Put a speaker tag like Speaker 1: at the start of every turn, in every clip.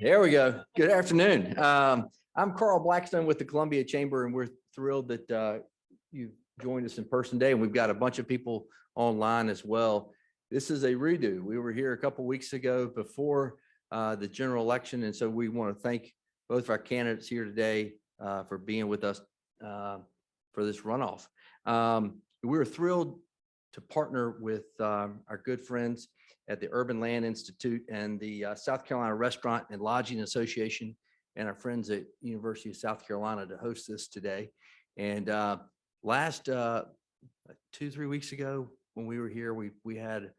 Speaker 1: There we go. Good afternoon. I'm Carl Blackstone with the Columbia Chamber, and we're thrilled that you've joined us in person today. And we've got a bunch of people online as well. This is a redo. We were here a couple weeks ago before the general election, and so we want to thank both of our candidates here today for being with us for this runoff. We were thrilled to partner with our good friends at the Urban Land Institute and the South Carolina Restaurant and Lodging Association and our friends at University of South Carolina to host this today. And last 2-3 weeks ago when we were here, we had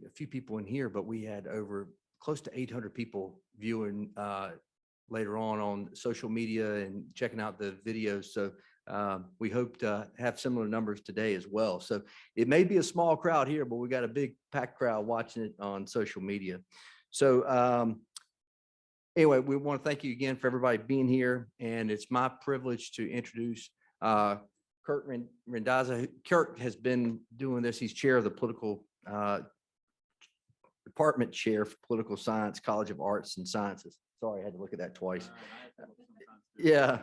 Speaker 1: a few people in here, but we had over close to 800 people viewing later on social media and checking out the videos. So we hope to have similar numbers today as well. So it may be a small crowd here, but we got a big packed crowd watching it on social media. So anyway, we want to thank you again for everybody being here. And it's my privilege to introduce Kirk Mendaza. Kirk has been doing this. He's chair of the political department chair for political science, College of Arts and Sciences. Sorry, I had to look at that twice. Yeah.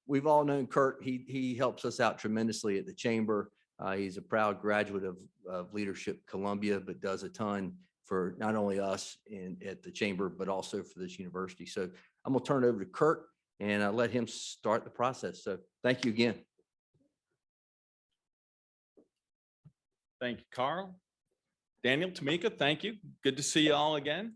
Speaker 1: We've all known Kirk. He helps us out tremendously at the Chamber. He's a proud graduate of Leadership Columbia, but does a ton for not only us at the Chamber, but also for this university. So I'm gonna turn it over to Kirk and let him start the process. So thank you again.
Speaker 2: Thank you, Carl. Daniel, Tamika, thank you. Good to see you all again.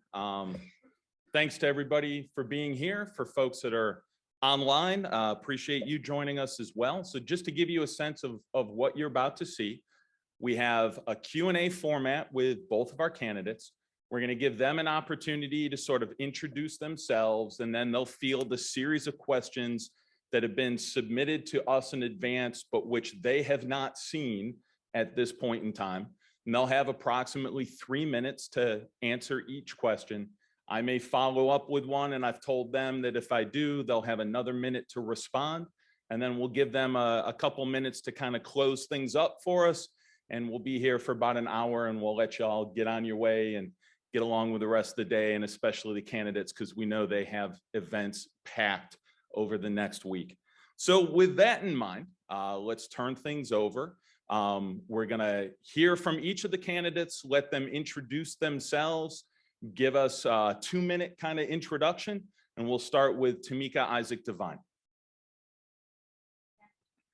Speaker 2: Thanks to everybody for being here. For folks that are online, appreciate you joining us as well. So just to give you a sense of what you're about to see, we have a Q&A format with both of our candidates. We're going to give them an opportunity to sort of introduce themselves, and then they'll field a series of questions that have been submitted to us in advance, but which they have not seen at this point in time. And they'll have approximately 3 minutes to answer each question. I may follow up with one, and I've told them that if I do, they'll have another minute to respond. And then we'll give them a couple minutes to kind of close things up for us. And we'll be here for about an hour, and we'll let you all get on your way and get along with the rest of the day, and especially the candidates, because we know they have events packed over the next week. So with that in mind, let's turn things over. We're gonna hear from each of the candidates, let them introduce themselves, give us a 2-minute kind of introduction, and we'll start with Tamika Isaac Devine.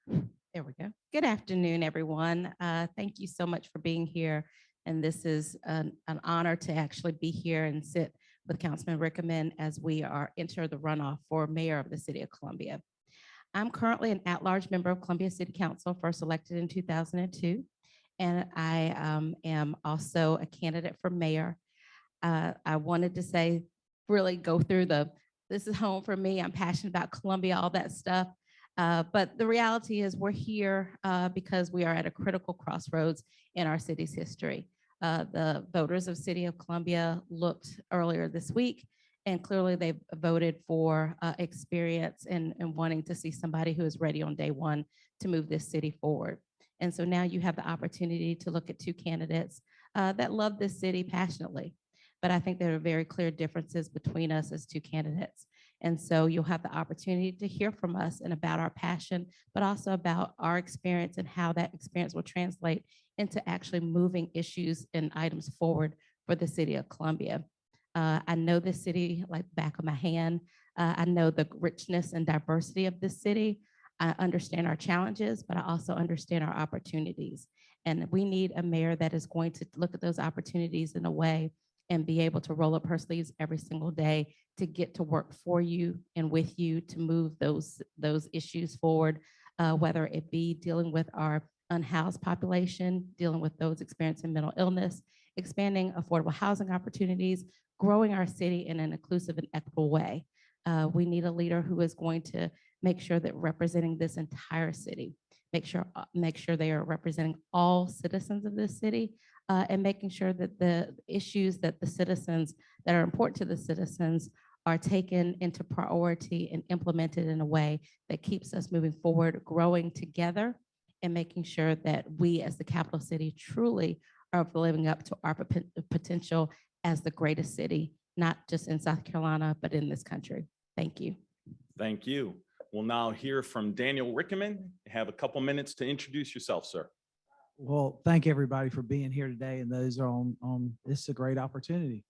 Speaker 3: There we go. Good afternoon, everyone. Thank you so much for being here. And this is an honor to actually be here and sit with Councilman Rickeman as we enter the runoff for mayor of the city of Columbia. I'm currently an at-large member of Columbia City Council, first elected in 2002. And I am also a candidate for mayor. I wanted to say, really go through this is home for me. I'm passionate about Columbia, all that stuff. But the reality is we're here because we are at a critical crossroads in our city's history. The voters of City of Columbia looked earlier this week, and clearly they've voted for experience and wanting to see somebody who is ready on day one to move this city forward. And so now you have the opportunity to look at two candidates that love this city passionately. But I think there are very clear differences between us as two candidates. And so you'll have the opportunity to hear from us and about our passion, but also about our experience and how that experience will translate into actually moving issues and items forward for the city of Columbia. I know this city like the back of my hand. I know the richness and diversity of this city. I understand our challenges, but I also understand our opportunities. And we need a mayor that is going to look at those opportunities in a way and be able to roll up her sleeves every single day to get to work for you and with you to move those issues forward, whether it be dealing with our unhoused population, dealing with those experiencing mental illness, expanding affordable housing opportunities, growing our city in an inclusive and equitable way. We need a leader who is going to make sure that representing this entire city, make sure they are representing all citizens of this city, and making sure that the issues that the citizens that are important to the citizens are taken into priority and implemented in a way that keeps us moving forward, growing together, and making sure that we as the capital city truly are living up to our potential as the greatest city not just in South Carolina, but in this country. Thank you.
Speaker 2: Thank you. We'll now hear from Daniel Rickeman. Have a couple minutes to introduce yourself, sir.
Speaker 4: Well, thank everybody for being here today, and those are this is a great opportunity.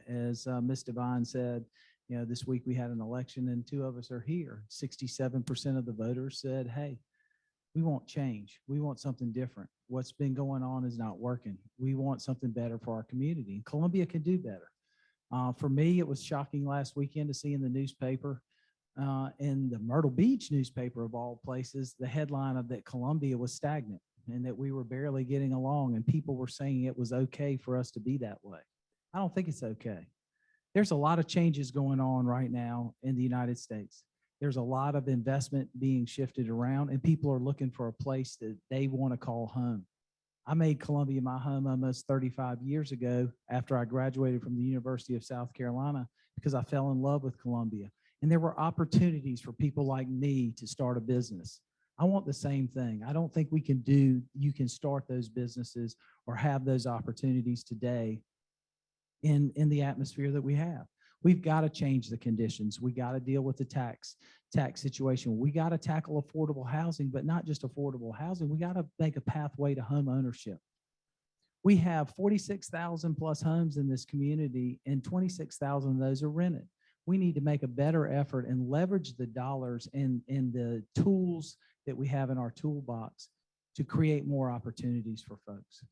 Speaker 4: As Ms. Devine said, you know, this week we had an election and two of us are here. 67% of the voters said, hey, we want change. We want something different. What's been going on is not working. We want something better for our community. Columbia can do better. For me, it was shocking last weekend to see in the newspaper, in the Myrtle Beach newspaper of all places, the headline of that Columbia was stagnant and that we were barely getting along, and people were saying it was okay for us to be that way. I don't think it's okay. There's a lot of changes going on right now in the United States. There's a lot of investment being shifted around, and people are looking for a place that they want to call home. I made Columbia my home almost 35 years ago after I graduated from the University of South Carolina because I fell in love with Columbia. And there were opportunities for people like me to start a business. I want the same thing. I don't think you can start those businesses or have those opportunities today in the atmosphere that we have. We've got to change the conditions. We got to deal with the tax situation. We got to tackle affordable housing, but not just affordable housing. We got to make a pathway to home ownership. We have 46,000 plus homes in this community, and 26,000 of those are rented. We need to make a better effort and leverage the dollars and the tools that we have in our toolbox to create more opportunities for folks.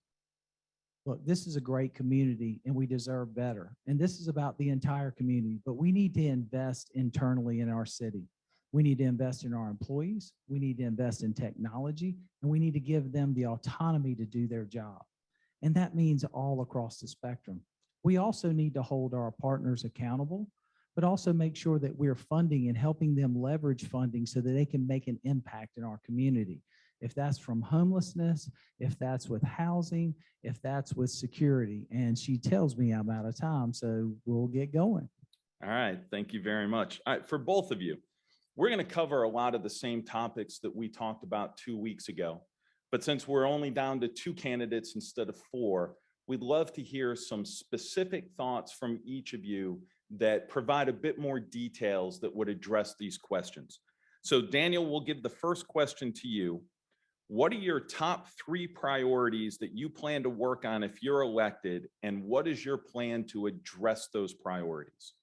Speaker 4: Look, this is a great community and we deserve better. And this is about the entire community, but we need to invest internally in our city. We need to invest in our employees. We need to invest in technology, and we need to give them the autonomy to do their job. And that means all across the spectrum. We also need to hold our partners accountable, but also make sure that we're funding and helping them leverage funding so that they can make an impact in our community. If that's from homelessness, if that's with housing, if that's with security. And she tells me I'm out of time, so we'll get going.
Speaker 2: All right, thank you very much. All right, for both of you, we're going to cover a lot of the same topics that we talked about 2 weeks ago. But since we're only down to 2 candidates instead of 4, we'd love to hear some specific thoughts from each of you that provide a bit more details that would address these questions. So Daniel, we'll give the first question to you. What are your top 3 priorities that you plan to work on if you're elected, and what is your plan to address those priorities?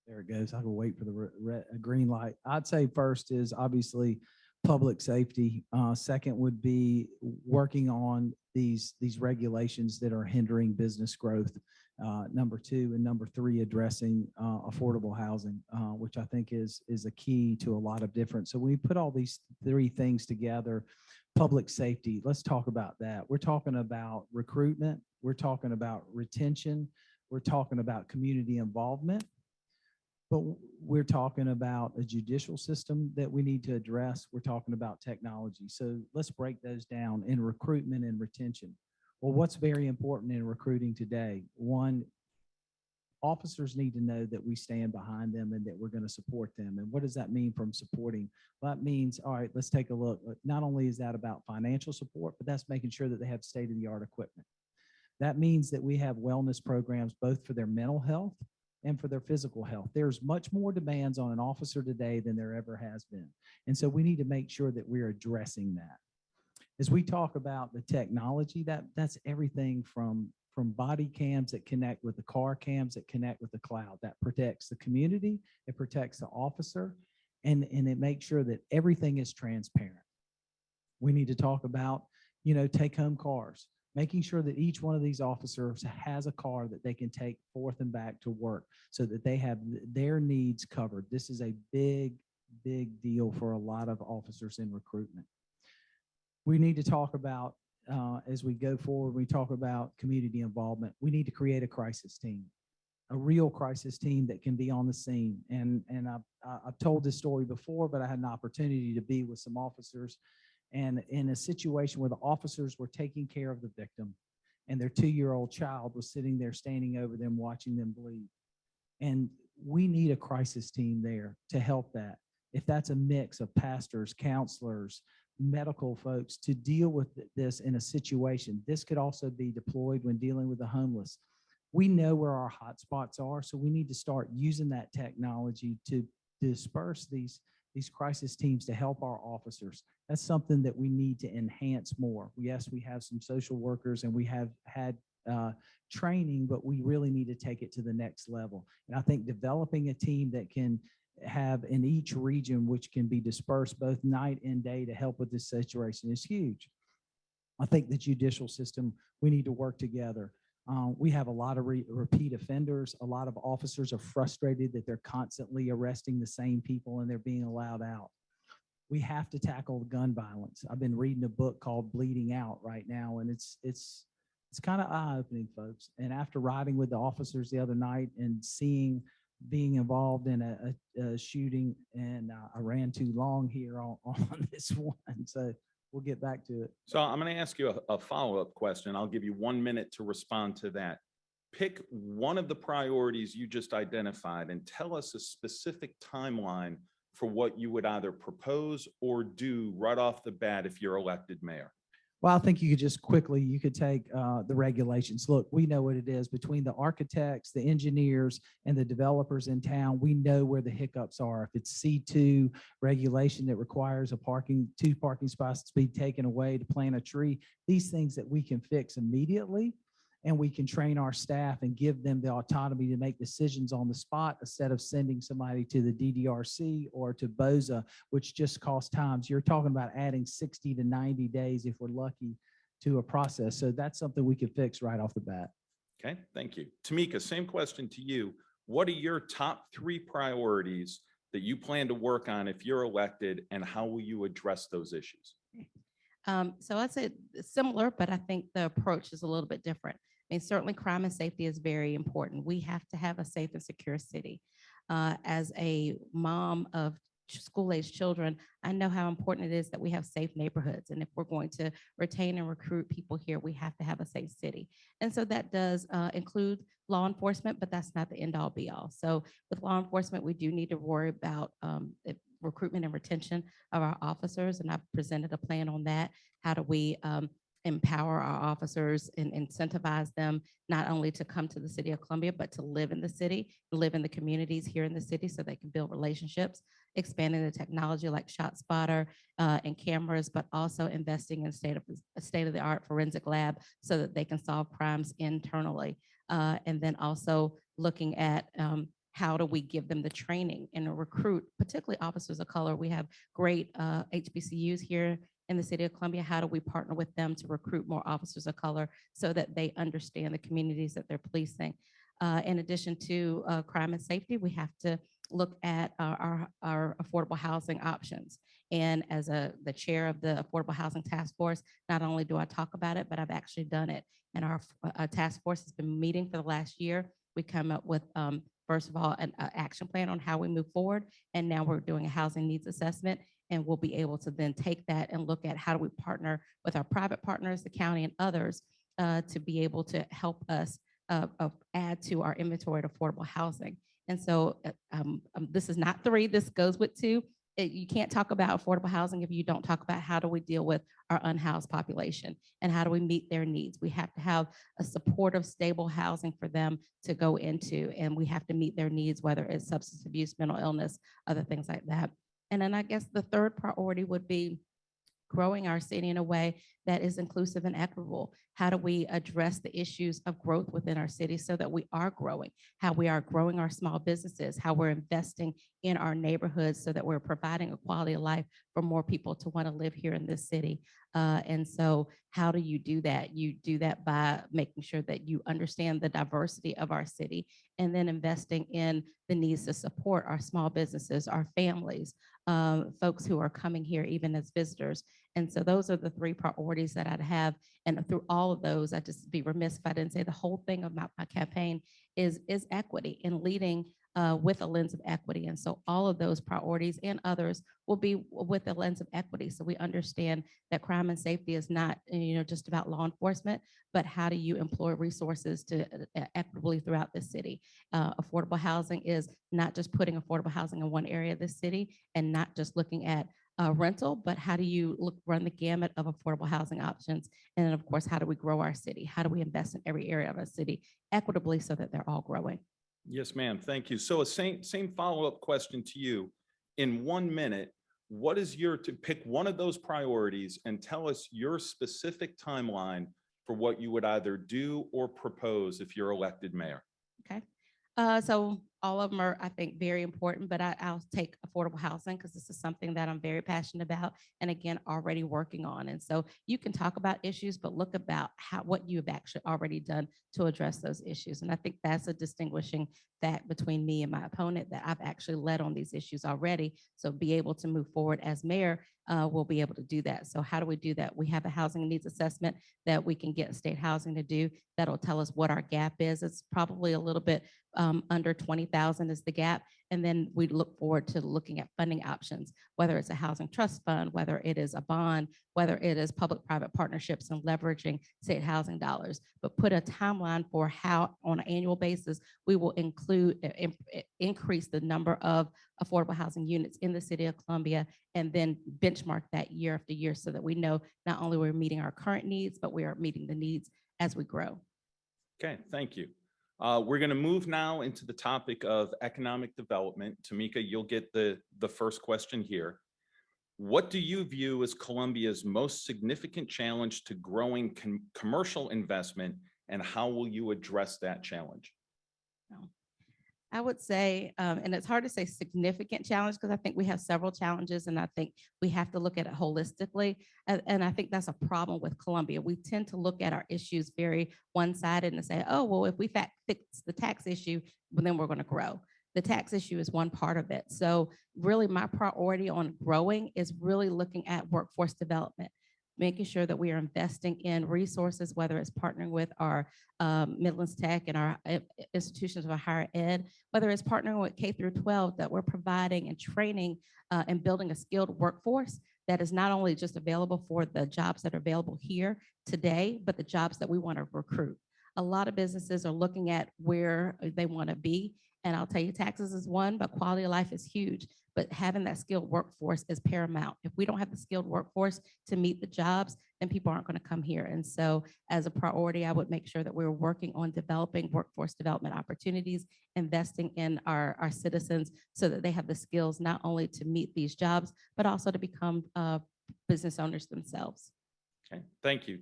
Speaker 4: There it goes. I will wait for the green light. I'd say first is obviously public safety. Second would be working on these regulations that are hindering business growth. Number 2 and number 3, addressing affordable housing, which I think is a key to a lot of different. So when we put all these 3 things together, public safety, let's talk about that. We're talking about recruitment. We're talking about retention. We're talking about community involvement. But we're talking about a judicial system that we need to address. We're talking about technology. So let's break those down in recruitment and retention. Well, what's very important in recruiting today? 1, officers need to know that we stand behind them and that we're going to support them. And what does that mean from supporting? Well, that means, all right, let's take a look. Not only is that about financial support, but that's making sure that they have state-of-the-art equipment. That means that we have wellness programs both for their mental health and for their physical health. There's much more demands on an officer today than there ever has been. And so we need to make sure that we're addressing that. As we talk about the technology, that's everything from body cams that connect with the car cams that connect with the cloud. That protects the community, it protects the officer, and it makes sure that everything is transparent. We need to talk about, take-home cars, making sure that each one of these officers has a car that they can take forth and back to work so that they have their needs covered. This is a big, big deal for a lot of officers in recruitment. We need to talk about, as we go forward, we talk about community involvement. We need to create a crisis team, a real crisis team that can be on the scene. And I've told this story before, but I had an opportunity to be with some officers and in a situation where the officers were taking care of the victim and their 2-year-old child was sitting there standing over them, watching them bleed. And we need a crisis team there to help that. If that's a mix of pastors, counselors, medical folks to deal with this in a situation. This could also be deployed when dealing with the homeless. We know where our hot spots are, so we need to start using that technology to disperse these crisis teams to help our officers. That's something that we need to enhance more. Yes, we have some social workers and we have had training, but we really need to take it to the next level. And I think developing a team that can have in each region, which can be dispersed both night and day to help with this situation, is huge. I think the judicial system, we need to work together. We have a lot of repeat offenders. A lot of officers are frustrated that they're constantly arresting the same people and they're being allowed out. We have to tackle gun violence. I've been reading a book called Bleeding Out right now, and it's kind of eye-opening, folks. And after riding with the officers the other night and being involved in a shooting, and I ran too long here on this one, so we'll get back to it.
Speaker 2: So I'm going to ask you a follow-up question. I'll give you 1 minute to respond to that. Pick one of the priorities you just identified and tell us a specific timeline for what you would either propose or do right off the bat if you're elected mayor.
Speaker 4: Well, I think you could take the regulations. Look, we know what it is between the architects, the engineers, and the developers in town. We know where the hiccups are. If it's C2 regulation that requires two parking spots to be taken away to plant a tree, these things that we can fix immediately, and we can train our staff and give them the autonomy to make decisions on the spot instead of sending somebody to the DDRC or to BOZA, which just costs time. You're talking about adding 60 to 90 days if we're lucky to a process. So that's something we could fix right off the bat.
Speaker 2: Okay, thank you. Tamika, same question to you. What are your top 3 priorities that you plan to work on if you're elected, and how will you address those issues?
Speaker 3: So I'd say similar, but I think the approach is a little bit different. I mean, certainly crime and safety is very important. We have to have a safe and secure city. As a mom of school-age children, I know how important it is that we have safe neighborhoods. And if we're going to retain and recruit people here, we have to have a safe city. And so that does include law enforcement, but that's not the end all be all. So with law enforcement, we do need to worry about recruitment and retention of our officers. And I've presented a plan on that. How do we empower our officers and incentivize them not only to come to the city of Columbia, but to live in the city, live in the communities here in the city so they can build relationships, expanding the technology like ShotSpotter and cameras, but also investing in state-of-the-art forensic lab so that they can solve crimes internally. And then also looking at how do we give them the training and recruit, particularly officers of color. We have great HBCUs here in the city of Columbia. How do we partner with them to recruit more officers of color so that they understand the communities that they're policing? In addition to crime and safety, we have to look at our affordable housing options. And as the chair of the Affordable Housing Task Force, not only do I talk about it, but I've actually done it. And our task force has been meeting for the last year. We come up with, first of all, an action plan on how we move forward. And now we're doing a housing needs assessment. And we'll be able to then take that and look at how do we partner with our private partners, the county and others, to be able to help us add to our inventory of affordable housing. And so this is not 3, this goes with 2. You can't talk about affordable housing if you don't talk about how do we deal with our unhoused population and how do we meet their needs. We have to have a supportive, stable housing for them to go into, and we have to meet their needs, whether it's substance abuse, mental illness, other things like that. And then I guess the third priority would be growing our city in a way that is inclusive and equitable. How do we address the issues of growth within our city so that we are growing, how we are growing our small businesses, how we're investing in our neighborhoods so that we're providing a quality of life for more people to want to live here in this city. And so how do you do that? You do that by making sure that you understand the diversity of our city and then investing in the needs to support our small businesses, our families, folks who are coming here even as visitors. And so those are the 3 priorities that I'd have. And through all of those, I'd just be remiss if I didn't say the whole thing about my campaign is equity and leading with a lens of equity. And so all of those priorities and others will be with a lens of equity. So we understand that crime and safety is not, just about law enforcement, but how do you employ resources to equitably throughout the city? Affordable housing is not just putting affordable housing in one area of the city and not just looking at rental, but how do you run the gamut of affordable housing options? And then of course, how do we grow our city? How do we invest in every area of our city equitably so that they're all growing?
Speaker 2: Yes, ma'am. Thank you. So a same follow-up question to you. In 1 minute, what is to pick one of those priorities and tell us your specific timeline for what you would either do or propose if you're elected mayor?
Speaker 3: Okay. So all of them are, I think, very important, but I'll take affordable housing because this is something that I'm very passionate about and again, already working on. And so you can talk about issues, but look about what you've actually already done to address those issues. And I think that's a distinguishing fact between me and my opponent, that I've actually led on these issues already. So be able to move forward as mayor, we'll be able to do that. So how do we do that? We have a housing needs assessment that we can get state housing to do that'll tell us what our gap is. It's probably a little bit under 20,000 is the gap. And then we look forward to looking at funding options, whether it's a housing trust fund, whether it is a bond, whether it is public-private partnerships and leveraging state housing dollars, but put a timeline for how on an annual basis, we will increase the number of affordable housing units in the city of Columbia, and then benchmark that year after year so that we know not only we're meeting our current needs, but we are meeting the needs as we grow.
Speaker 2: Okay, thank you. We're going to move now into the topic of economic development. Tamika, you'll get the first question here. What do you view as Columbia's most significant challenge to growing commercial investment, and how will you address that challenge?
Speaker 3: I would say, and it's hard to say significant challenge because I think we have several challenges and I think we have to look at it holistically. And I think that's a problem with Columbia. We tend to look at our issues very one-sided and say, oh, well, if we fix the tax issue, well, then we're going to grow. The tax issue is one part of it. So really my priority on growing is really looking at workforce development, making sure that we are investing in resources, whether it's partnering with our Midlands Tech and our institutions of higher ed, whether it's partnering with K through 12, that we're providing and training and building a skilled workforce that is not only just available for the jobs that are available here today, but the jobs that we want to recruit. A lot of businesses are looking at where they want to be. And I'll tell you, taxes is one, but quality of life is huge. But having that skilled workforce is paramount. If we don't have the skilled workforce to meet the jobs, then people aren't going to come here. And so as a priority, I would make sure that we're working on developing workforce development opportunities, investing in our citizens so that they have the skills not only to meet these jobs, but also to become business owners themselves.
Speaker 2: Okay, thank you.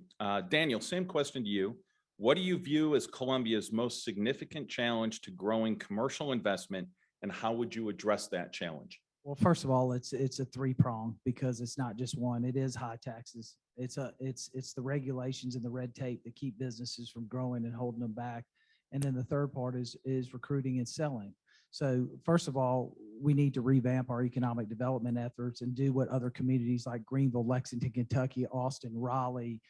Speaker 2: Daniel, same question to you. What do you view as Columbia's most significant challenge to growing commercial investment, and how would you address that challenge?
Speaker 4: Well, first of all, it's a three-prong because it's not just one. It is high taxes. It's the regulations and the red tape that keep businesses from growing and holding them back. And then the third part is recruiting and selling. So first of all, we need to revamp our economic development efforts and do what other communities like Greenville, Lexington, Kentucky, Austin, Raleigh,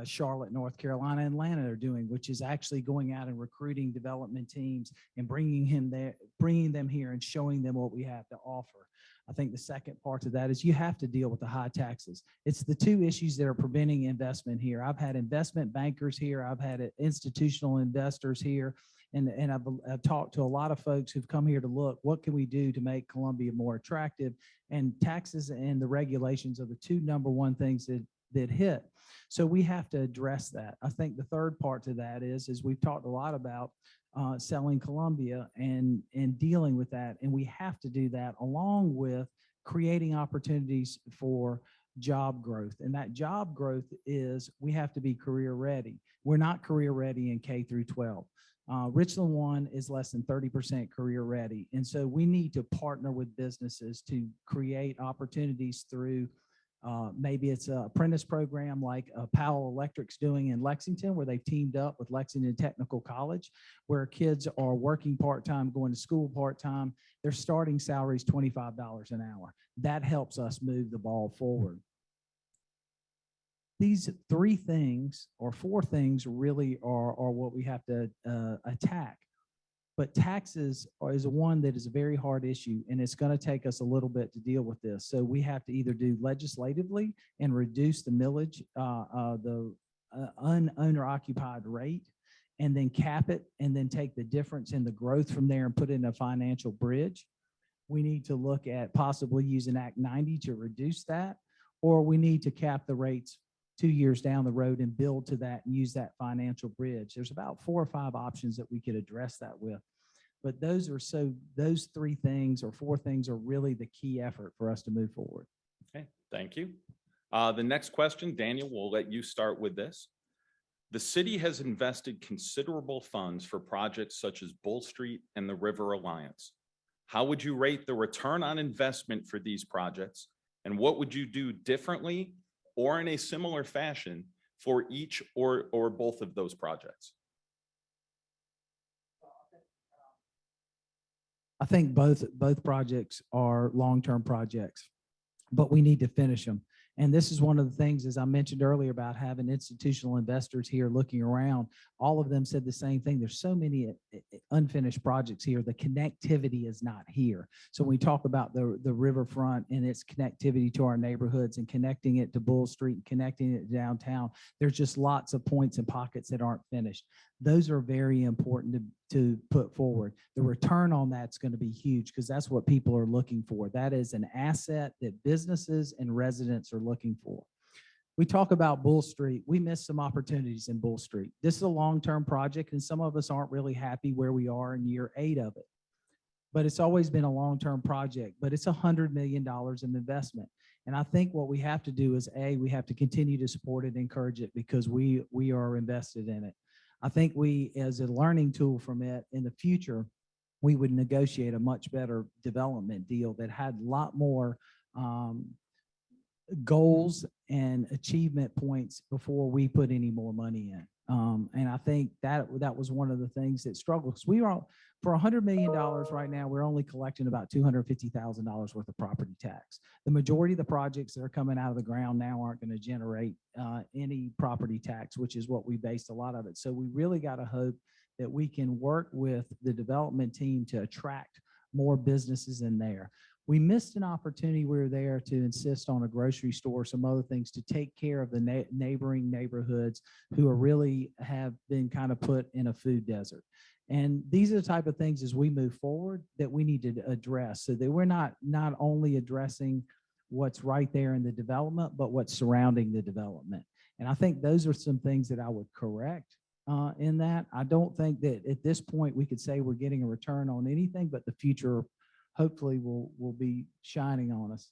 Speaker 4: Charlotte, North Carolina, and Atlanta are doing, which is actually going out and recruiting development teams and bringing them here and showing them what we have to offer. I think the second part of that is you have to deal with the high taxes. It's the two issues that are preventing investment here. I've had investment bankers here. I've had institutional investors here. And I've talked to a lot of folks who've come here to look, what can we do to make Columbia more attractive? And taxes and the regulations are the two number one things that hit. So we have to address that. I think the third part to that is we've talked a lot about selling Columbia and dealing with that. And we have to do that along with creating opportunities for job growth. And that job growth is we have to be career ready. We're not career ready in K through 12. Richland 1 is less than 30% career ready. And so we need to partner with businesses to create opportunities through maybe it's an apprentice program like Powell Electric's doing in Lexington, where they've teamed up with Lexington Technical College, where kids are working part-time, going to school part-time. Their starting salary is $25 an hour. That helps us move the ball forward. These three things or four things really are what we have to attack. But taxes is one that is a very hard issue, and it's going to take us a little bit to deal with this. So we have to either do legislatively and reduce the millage, the owner-occupied rate, and then cap it, and then take the difference in the growth from there and put it in a financial bridge. we need to look at possibly using Act 90 to reduce that, or we need to cap the rates 2 years down the road and build to that and use that financial bridge. There's about 4 or 5 options that we could address that with. But those 3 things or 4 things are really the key effort for us to move forward.
Speaker 2: Okay, thank you. The next question, Daniel, we'll let you start with this. The city has invested considerable funds for projects such as Bull Street and the River Alliance. How would you rate the return on investment for these projects? And what would you do differently or in a similar fashion for each or both of those projects?
Speaker 4: I think both projects are long-term projects, but we need to finish them. And this is one of the things, as I mentioned earlier, about having institutional investors here looking around. All of them said the same thing. There's so many unfinished projects here. The connectivity is not here. So when we talk about the riverfront and its connectivity to our neighborhoods and connecting it to Bull Street and connecting it to downtown, there's just lots of points and pockets that aren't finished. Those are very important to put forward. The return on that's going to be huge because that's what people are looking for. That is an asset that businesses and residents are looking for. We talk about Bull Street. We missed some opportunities in Bull Street. This is a long-term project, and some of us aren't really happy where we are in year 8 of it. But it's always been a long-term project, but it's $100 million in investment. And I think what we have to do is, we have to continue to support it, encourage it, because we are invested in it. I think we, as a learning tool from it in the future, we would negotiate a much better development deal that had a lot more goals and achievement points before we put any more money in. And I think that was one of the things that struggled, because we are, for $100 million right now, we're only collecting about $250,000 worth of property tax. The majority of the projects that are coming out of the ground now aren't going to generate any property tax, which is what we based a lot of it. So we really got to hope that we can work with the development team to attract more businesses in there. We missed an opportunity. We were there to insist on a grocery store, some other things to take care of the neighboring neighborhoods who are really have been kind of put in a food desert. And these are the type of things as we move forward that we need to address, so that we're not only addressing what's right there in the development, but what's surrounding the development. And I think those are some things that I would correct in that. I don't think that at this point we could say we're getting a return on anything, but the future hopefully will be shining on us.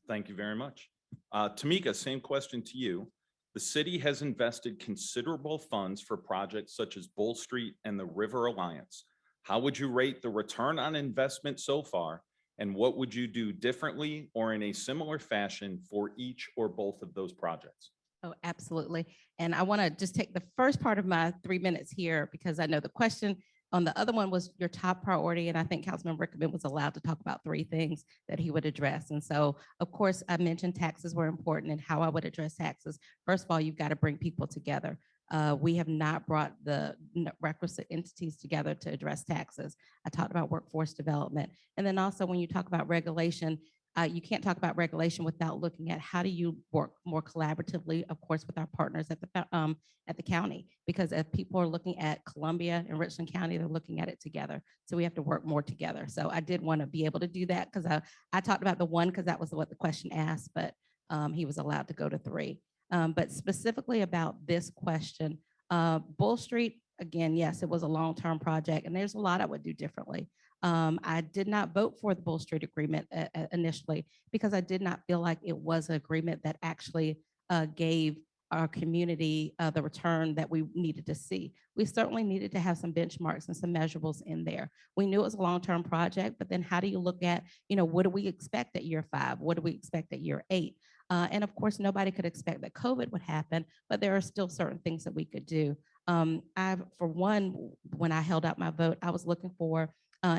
Speaker 2: Thank you very much. Tamika, same question to you. The city has invested considerable funds for projects such as Bull Street and the River Alliance. How would you rate the return on investment so far? And what would you do differently or in a similar fashion for each or both of those projects?
Speaker 3: Oh, absolutely. And I want to just take the first part of my 3 minutes here, because I know the question on the other one was your top priority. And I think Councilman Rickeman was allowed to talk about 3 things that he would address. And so, of course, I mentioned taxes were important and how I would address taxes. First of all, you've got to bring people together. We have not brought the requisite entities together to address taxes. I talked about workforce development. And then also when you talk about regulation, you can't talk about regulation without looking at how do you work more collaboratively, of course, with our partners at the county, because if people are looking at Colombia and Richland County, they're looking at it together. So we have to work more together. So I did want to be able to do that, because I talked about the 1 because that was what the question asked, but he was allowed to go to 3. But specifically about this question, Bull Street, again, yes, it was a long-term project, and there's a lot I would do differently. I did not vote for the Bull Street agreement initially, because I did not feel like it was an agreement that actually gave our community the return that we needed to see. We certainly needed to have some benchmarks and some measurables in there. We knew it was a long-term project, but then how do you look at, what do we expect at year 5? What do we expect at year 8? And of course, nobody could expect that COVID would happen, but there are still certain things that we could do. For one, when I held out my vote, I was looking for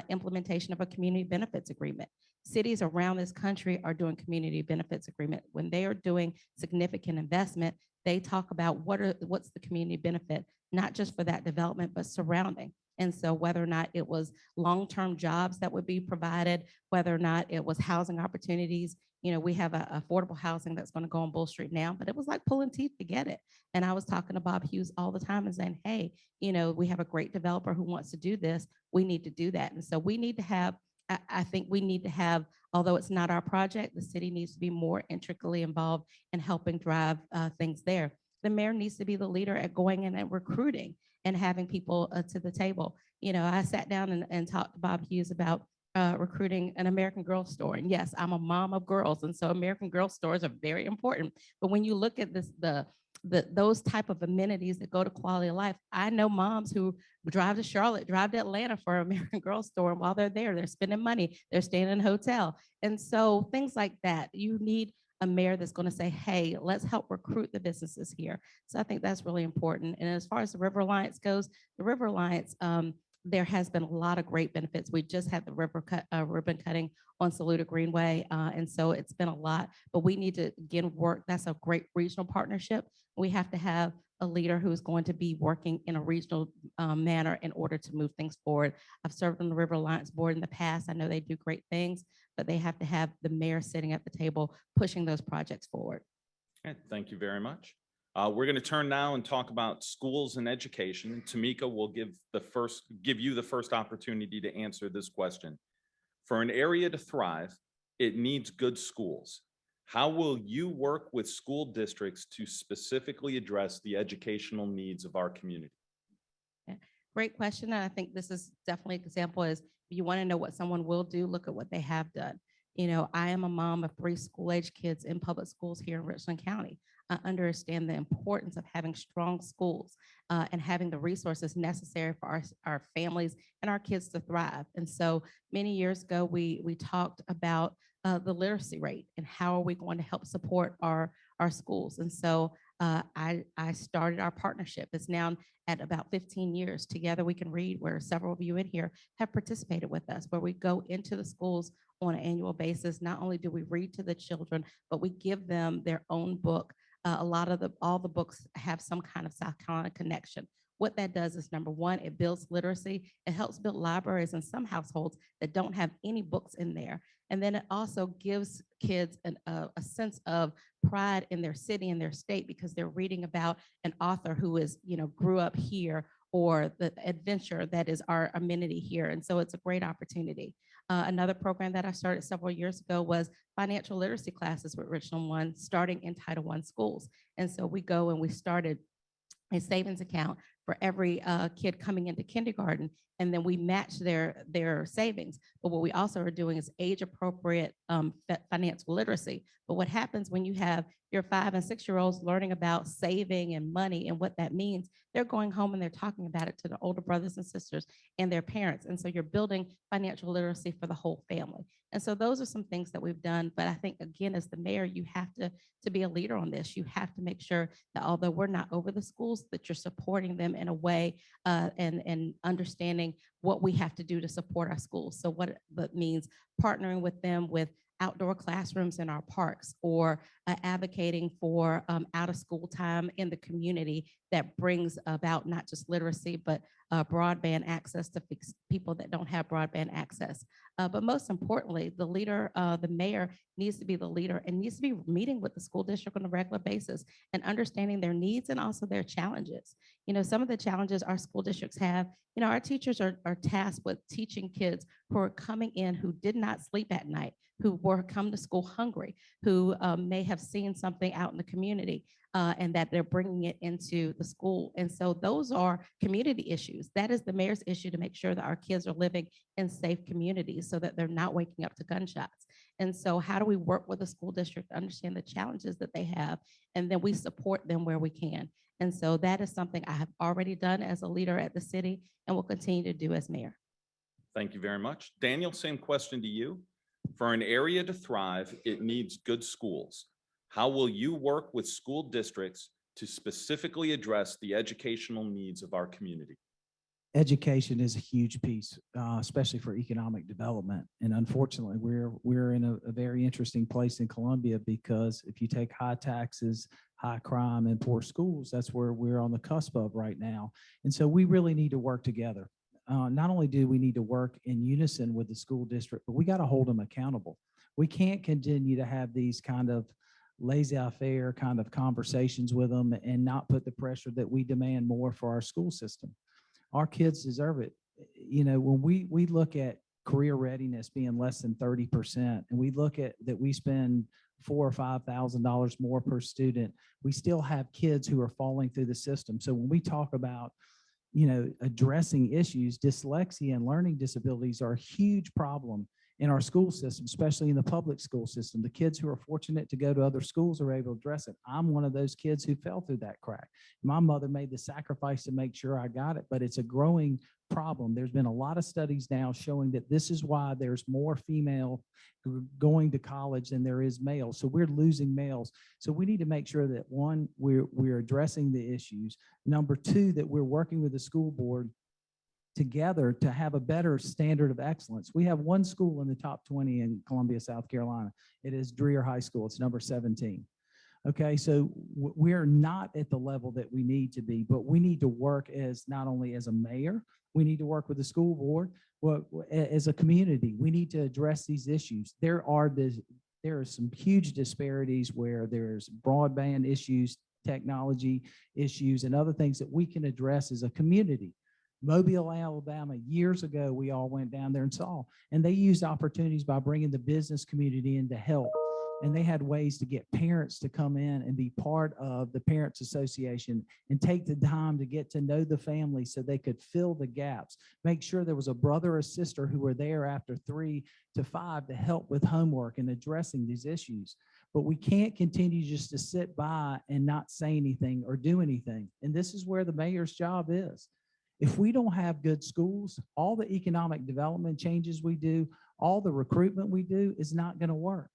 Speaker 3: implementation of a community benefits agreement. Cities around this country are doing community benefits agreement. When they are doing significant investment, they talk about what's the community benefit, not just for that development, but surrounding. And so whether or not it was long-term jobs that would be provided, whether or not it was housing opportunities, we have affordable housing that's going to go on Bull Street now, but it was like pulling teeth to get it. And I was talking to Bob Hughes all the time and saying, hey, we have a great developer who wants to do this. We need to do that. And so we need to have I think we need to have, although it's not our project, the city needs to be more intricately involved in helping drive things there. The mayor needs to be the leader at going in and recruiting and having people to the table. You know, I sat down and talked to Bob Hughes about recruiting an American Girl store. And yes, I'm a mom of girls, and so American Girl stores are very important. But when you look at this, those type of amenities that go to quality of life, I know moms who drive to Charlotte, drive to Atlanta for an American Girl store, and while they're there, they're spending money, they're staying in a hotel. And so things like that, you need a mayor that's going to say, hey, let's help recruit the businesses here. So I think that's really important. And as far as the River Alliance goes, the River Alliance, there has been a lot of great benefits. We just had the ribbon cutting on Saluda Greenway. And so it's been a lot, but we need to again work. That's a great regional partnership. We have to have a leader who's going to be working in a regional manner in order to move things forward. I've served on the River Alliance board in the past. I know they do great things, but they have to have the mayor sitting at the table pushing those projects forward.
Speaker 2: Okay, thank you very much. We're going to turn now and talk about schools and education. Tamika will give you the first opportunity to answer this question. For an area to thrive, it needs good schools. How will you work with school districts to specifically address the educational needs of our community?
Speaker 3: Great question. And I think this is definitely an example is if you want to know what someone will do, look at what they have done. You know, I am a mom of 3 school-age kids in public schools here in Richland County. I understand the importance of having strong schools and having the resources necessary for our families and our kids to thrive. And so many years ago, we talked about the literacy rate and how are we going to help support our schools. And so I started our partnership. It's now at about 15 years. Together We Can Read, where several of you in here have participated with us, where we go into the schools on an annual basis. Not only do we read to the children, but we give them their own book. All the books have some kind of South Carolina connection. What that does is, number one, it builds literacy. It helps build libraries in some households that don't have any books in there. And then it also gives kids a sense of pride in their city and their state because they're reading about an author who is, grew up here, or the adventure that is our amenity here. And so it's a great opportunity. Another program that I started several years ago was financial literacy classes with Richland One, starting in Title I schools. And so we go and we started a savings account for every kid coming into kindergarten, and then we match their savings. But what we also are doing is age appropriate financial literacy. But what happens when you have your 5 and 6 year olds learning about saving and money and what that means, they're going home and they're talking about it to the older brothers and sisters and their parents. And so you're building financial literacy for the whole family. And so those are some things that we've done. But I think, again, as the mayor, you have to be a leader on this. You have to make sure that although we're not over the schools, that you're supporting them in a way and understanding what we have to do to support our schools. So what that means, partnering with them with outdoor classrooms in our parks, or advocating for out of school time in the community that brings about not just literacy, but broadband access to people that don't have broadband access. But most importantly, the leader, the mayor needs to be the leader and needs to be meeting with the school district on a regular basis and understanding their needs and also their challenges. Some of the challenges our school districts have, our teachers are tasked with teaching kids who are coming in who did not sleep at night, who were come to school hungry, who may have seen something out in the community and that they're bringing it into the school. And so those are community issues. That is the mayor's issue, to make sure that our kids are living in safe communities so that they're not waking up to gunshots. And so how do we work with the school district to understand the challenges that they have, and then we support them where we can. And so that is something I have already done as a leader at the city and will continue to do as mayor.
Speaker 2: Thank you very much. Daniel, same question to you. For an area to thrive, it needs good schools. How will you work with school districts to specifically address the educational needs of our community?
Speaker 4: Education is a huge piece, especially for economic development. And unfortunately, we're in a very interesting place in Colombia, because if you take high taxes, high crime, and poor schools, that's where we're on the cusp of right now. And so we really need to work together. Not only do we need to work in unison with the school district, but we got to hold them accountable. We can't continue to have these kind of laissez-faire kind of conversations with them and not put the pressure that we demand more for our school system. Our kids deserve it. When we look at career readiness being less than 30%, and we look at that we spend $4,000 or $5,000 more per student, we still have kids who are falling through the system. So when we talk about, addressing issues, dyslexia and learning disabilities are a huge problem in our school system, especially in the public school system. The kids who are fortunate to go to other schools are able to address it. I'm one of those kids who fell through that crack. My mother made the sacrifice to make sure I got it, but it's a growing problem. There's been a lot of studies now showing that this is why there's more female going to college than there is males. So we're losing males. So we need to make sure that, one, we're addressing the issues. Number two, that we're working with the school board together to have a better standard of excellence. We have one school in the top 20 in Columbia, South Carolina. It is Dreher High School. It's number 17. Okay, so we're not at the level that we need to be, but we need to work as not only as a mayor, we need to work with the school board, but as a community, we need to address these issues. There are some huge disparities where there's broadband issues, technology issues, and other things that we can address as a community. Mobile, Alabama, years ago, we all went down there and saw, and they used opportunities by bringing the business community in to help. And they had ways to get parents to come in and be part of the Parents Association and take the time to get to know the family so they could fill the gaps, make sure there was a brother or sister who were there after 3 to 5 to help with homework and addressing these issues. But we can't continue just to sit by and not say anything or do anything. And this is where the mayor's job is. If we don't have good schools, all the economic development changes we do, all the recruitment we do is not going to work.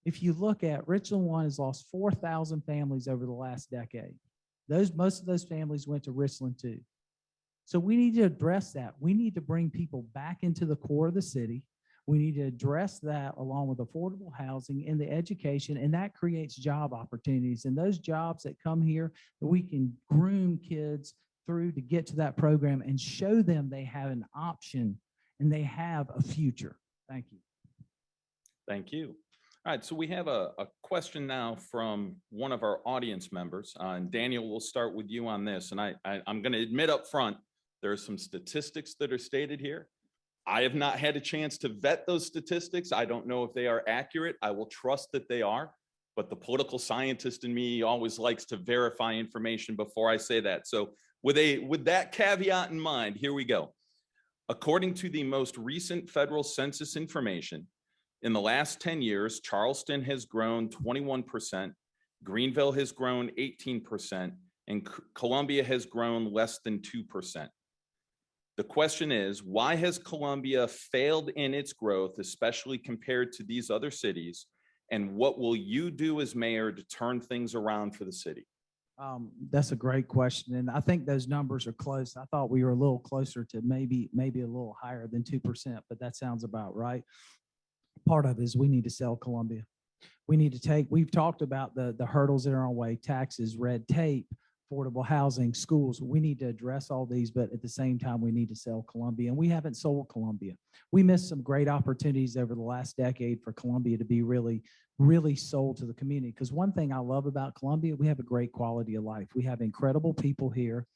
Speaker 4: If you look at Richland 1 has lost 4,000 families over the last decade. Most of those families went to Richland 2. So we need to address that. We need to bring people back into the core of the city. We need to address that along with affordable housing and the education, and that creates job opportunities. And those jobs that come here, that we can groom kids through to get to that program and show them they have an option and they have a future. Thank you.
Speaker 2: Thank you. All right, so we have a question now from one of our audience members. And Daniel, we'll start with you on this. And I'm going to admit up front, there are some statistics that are stated here. I have not had a chance to vet those statistics. I don't know if they are accurate. I will trust that they are. But the political scientist in me always likes to verify information before I say that. So with that caveat in mind, here we go. According to the most recent federal census information, in the last 10 years, Charleston has grown 21%, Greenville has grown 18%, and Columbia has grown less than 2%. The question is, why has Columbia failed in its growth, especially compared to these other cities? And what will you do as mayor to turn things around for the city?
Speaker 4: That's a great question. And I think those numbers are close. I thought we were a little closer to maybe a little higher than 2%, but that sounds about right. Part of it is we need to sell Columbia. We've talked about the hurdles that are on way, taxes, red tape, affordable housing, schools. We need to address all these, but at the same time, we need to sell Columbia. And we haven't sold Columbia. We missed some great opportunities over the last decade for Columbia to be really, really sold to the community. Because one thing I love about Columbia, we have a great quality of life. We have incredible people here.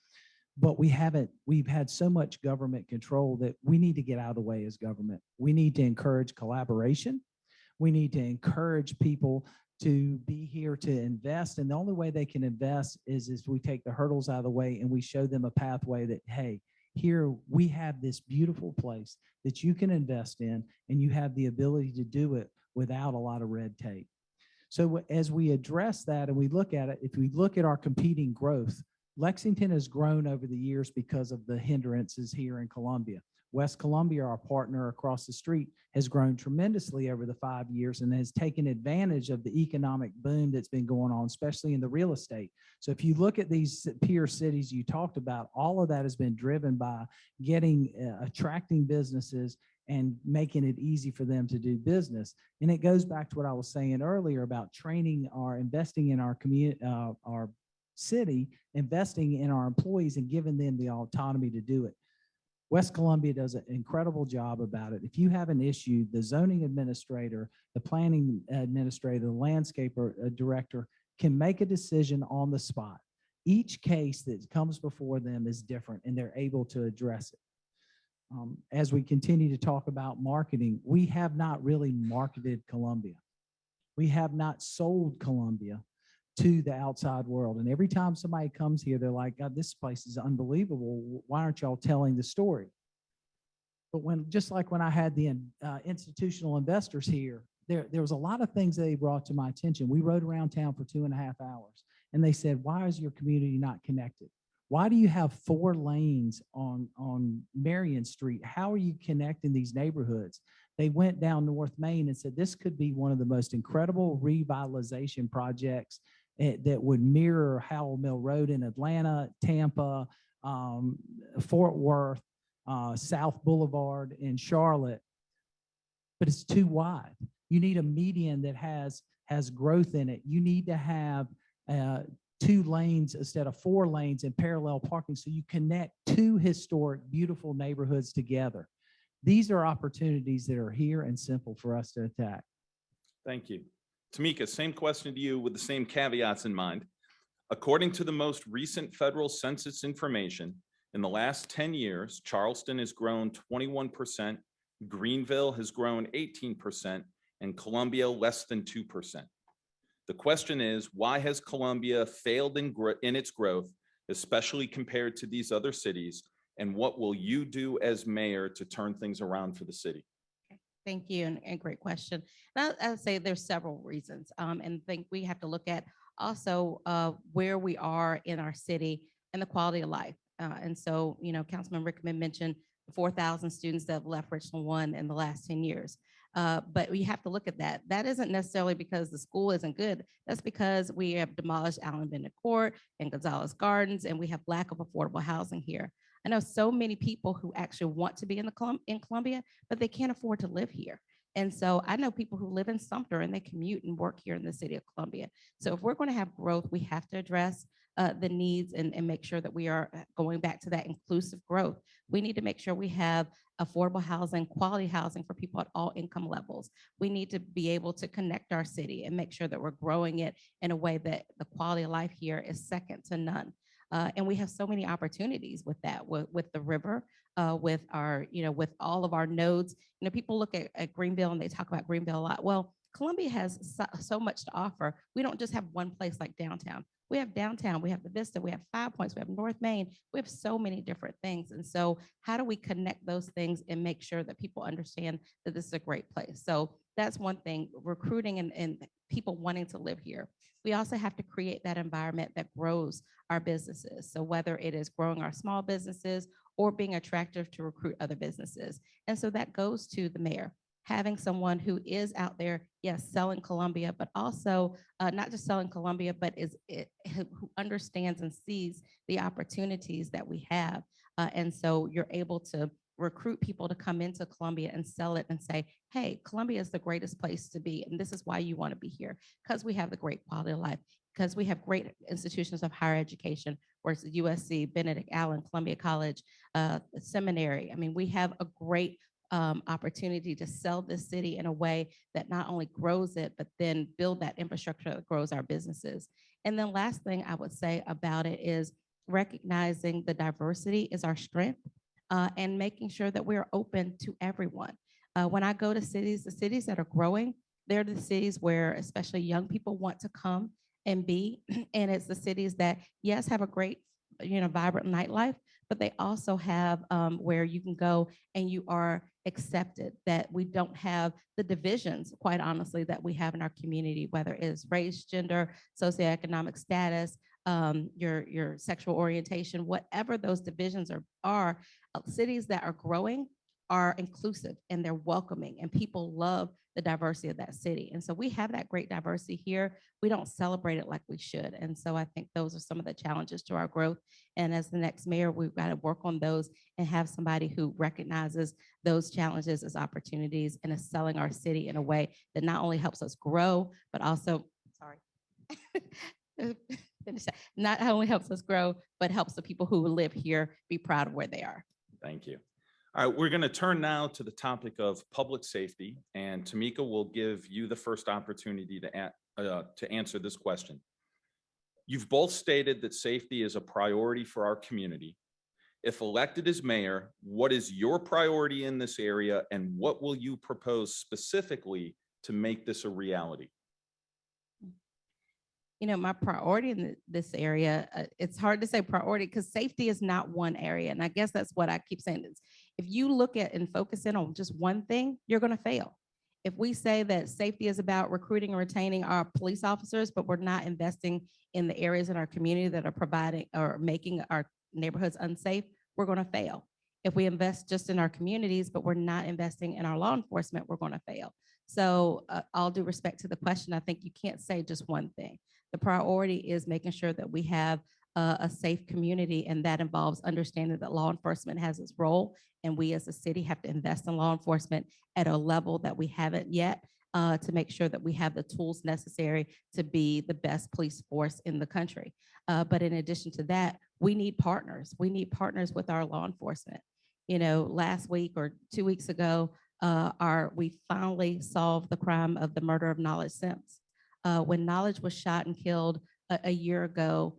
Speaker 4: But we've had so much government control that we need to get out of the way as government. We need to encourage collaboration. We need to encourage people to be here to invest. And the only way they can invest is if we take the hurdles out of the way and we show them a pathway that, hey, here we have this beautiful place that you can invest in, and you have the ability to do it without a lot of red tape. So as we address that and we look at it, if we look at our competing growth, Lexington has grown over the years because of the hindrances here in Columbia. West Columbia, our partner across the street, has grown tremendously over the 5 years and has taken advantage of the economic boom that's been going on, especially in the real estate. So if you look at these peer cities you talked about, all of that has been driven by attracting businesses and making it easy for them to do business. And it goes back to what I was saying earlier about training or investing in our community, our city, investing in our employees and giving them the autonomy to do it. West Columbia does an incredible job about it. If you have an issue, the zoning administrator, the planning administrator, the landscaper director can make a decision on the spot. Each case that comes before them is different and they're able to address it. As we continue to talk about marketing, we have not really marketed Columbia. We have not sold Columbia to the outside world. And every time somebody comes here, they're like, God, this place is unbelievable. Why aren't y'all telling the story? But just like when I had the institutional investors here, there was a lot of things they brought to my attention. We rode around town for 2.5 hours and they said, why is your community not connected? Why do you have 4 lanes on Marion Street? How are you connecting these neighborhoods? They went down North Main and said, this could be one of the most incredible revitalization projects that would mirror Howell Mill Road in Atlanta, Tampa, Fort Worth, South Boulevard in Charlotte, but it's too wide. You need a median that has growth in it. You need to have 2 lanes instead of 4 lanes and parallel parking so you connect 2 historic, beautiful neighborhoods together. These are opportunities that are here and simple for us to attack.
Speaker 2: Thank you. Tamika, same question to you with the same caveats in mind. According to the most recent federal census information, in the last 10 years, Charleston has grown 21%, Greenville has grown 18%, and Columbia less than 2%. The question is, why has Columbia failed in its growth, especially compared to these other cities? And what will you do as mayor to turn things around for the city?
Speaker 3: Thank you, and great question. And I would say there's several reasons, and I think we have to look at also where we are in our city and the quality of life. And so, Councilman Rickeman mentioned 4,000 students that have left Richland 1 in the last 10 years. But we have to look at that. That isn't necessarily because the school isn't good. That's because we have demolished Allen Bennett Court and Gonzalez Gardens, and we have lack of affordable housing here. I know so many people who actually want to be in Columbia, but they can't afford to live here. And so I know people who live in Sumter and they commute and work here in the city of Columbia. So if we're going to have growth, we have to address the needs and make sure that we are going back to that inclusive growth. We need to make sure we have affordable housing, quality housing for people at all income levels. We need to be able to connect our city and make sure that we're growing it in a way that the quality of life here is second to none. And we have so many opportunities with that, with the river, with our, with all of our nodes. People look at Greenville and they talk about Greenville a lot. Well, Columbia has so much to offer. We don't just have one place like downtown. We have downtown, we have the Vista, we have 5 Points, we have North Main, we have so many different things. And so how do we connect those things and make sure that people understand that this is a great place? So that's one thing, recruiting and people wanting to live here. We also have to create that environment that grows our businesses. So whether it is growing our small businesses or being attractive to recruit other businesses. And so that goes to the mayor. Having someone who is out there, yes, selling Columbia, but also not just selling Columbia, but who understands and sees the opportunities that we have. And so you're able to recruit people to come into Columbia and sell it and say, hey, Columbia is the greatest place to be. And this is why you want to be here, because we have the great quality of life, because we have great institutions of higher education, where it's USC, Benedict Allen, Columbia College, Seminary. I mean, we have a great opportunity to sell this city in a way that not only grows it, but then build that infrastructure that grows our businesses. And then last thing I would say about it is recognizing the diversity is our strength, and making sure that we're open to everyone. When I go to cities, the cities that are growing, they're the cities where especially young people want to come and be. And it's the cities that, yes, have a great, vibrant nightlife, but they also have where you can go and you are accepted, that we don't have the divisions, quite honestly, that we have in our community, whether it's race, gender, socioeconomic status, your sexual orientation, whatever those divisions are, cities that are growing are inclusive and they're welcoming, and people love the diversity of that city. And so we have that great diversity here. We don't celebrate it like we should. And so I think those are some of the challenges to our growth. And as the next mayor, we've got to work on those and have somebody who recognizes those challenges as opportunities and is selling our city in a way that not only helps us grow, but also, not only helps us grow, but helps the people who live here be proud of where they are.
Speaker 2: Thank you. All right, we're going to turn now to the topic of public safety, and Tamika will give you the first opportunity to answer this question. You've both stated that safety is a priority for our community. If elected as mayor, what is your priority in this area and what will you propose specifically to make this a reality?
Speaker 3: You know, my priority in this area, it's hard to say priority because safety is not one area. And I guess that's what I keep saying is if you look at and focus in on just one thing, you're going to fail. If we say that safety is about recruiting and retaining our police officers, but we're not investing in the areas in our community that are providing or making our neighborhoods unsafe, we're going to fail. If we invest just in our communities, but we're not investing in our law enforcement, we're going to fail. So all due respect to the question, I think you can't say just one thing. The priority is making sure that we have a safe community, and that involves understanding that law enforcement has its role, and we as a city have to invest in law enforcement at a level that we haven't yet to make sure that we have the tools necessary to be the best police force in the country. But in addition to that, we need partners. We need partners with our law enforcement. You know, last week or 2 weeks ago, we finally solved the crime of the murder of Knowledge Sims. When Knowledge was shot and killed a year ago,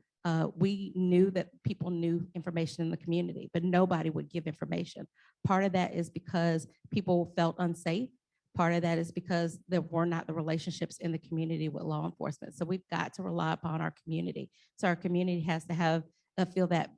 Speaker 3: we knew that people knew information in the community, but nobody would give information. Part of that is because people felt unsafe. Part of that is because there were not the relationships in the community with law enforcement. So we've got to rely upon our community. So our community has to have feel that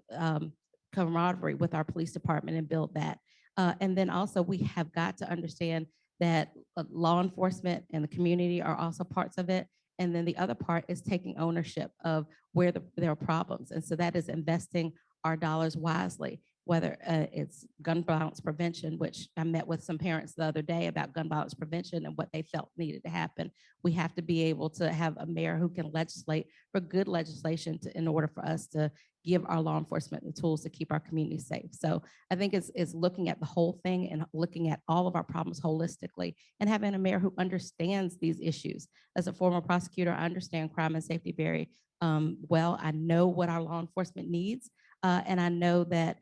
Speaker 3: camaraderie with our police department and build that. And then also we have got to understand that law enforcement and the community are also parts of it. And then the other part is taking ownership of where there are problems. And so that is investing our dollars wisely, whether it's gun violence prevention, which I met with some parents the other day about gun violence prevention and what they felt needed to happen. We have to be able to have a mayor who can legislate for good legislation in order for us to give our law enforcement the tools to keep our community safe. So I think it's looking at the whole thing and looking at all of our problems holistically and having a mayor who understands these issues. As a former prosecutor, I understand crime and safety very well. I know what our law enforcement needs, and I know that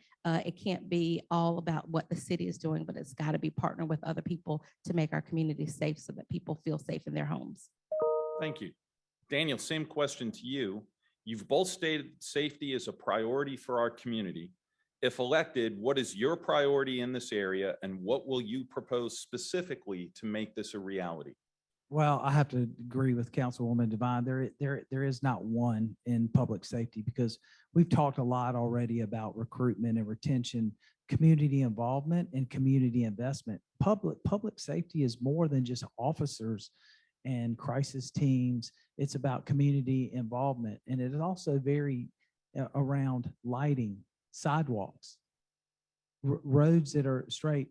Speaker 3: it can't be all about what the city is doing, but it's got to be partnering with other people to make our community safe so that people feel safe in their homes.
Speaker 2: Thank you. Daniel, same question to you. You've both stated safety is a priority for our community. If elected, what is your priority in this area and what will you propose specifically to make this a reality?
Speaker 4: Well, I have to agree with Councilwoman Devine. There is not one in public safety because we've talked a lot already about recruitment and retention, community involvement and community investment. Public safety is more than just officers and crisis teams. It's about community involvement. And it is also very around lighting, sidewalks, roads that are straight,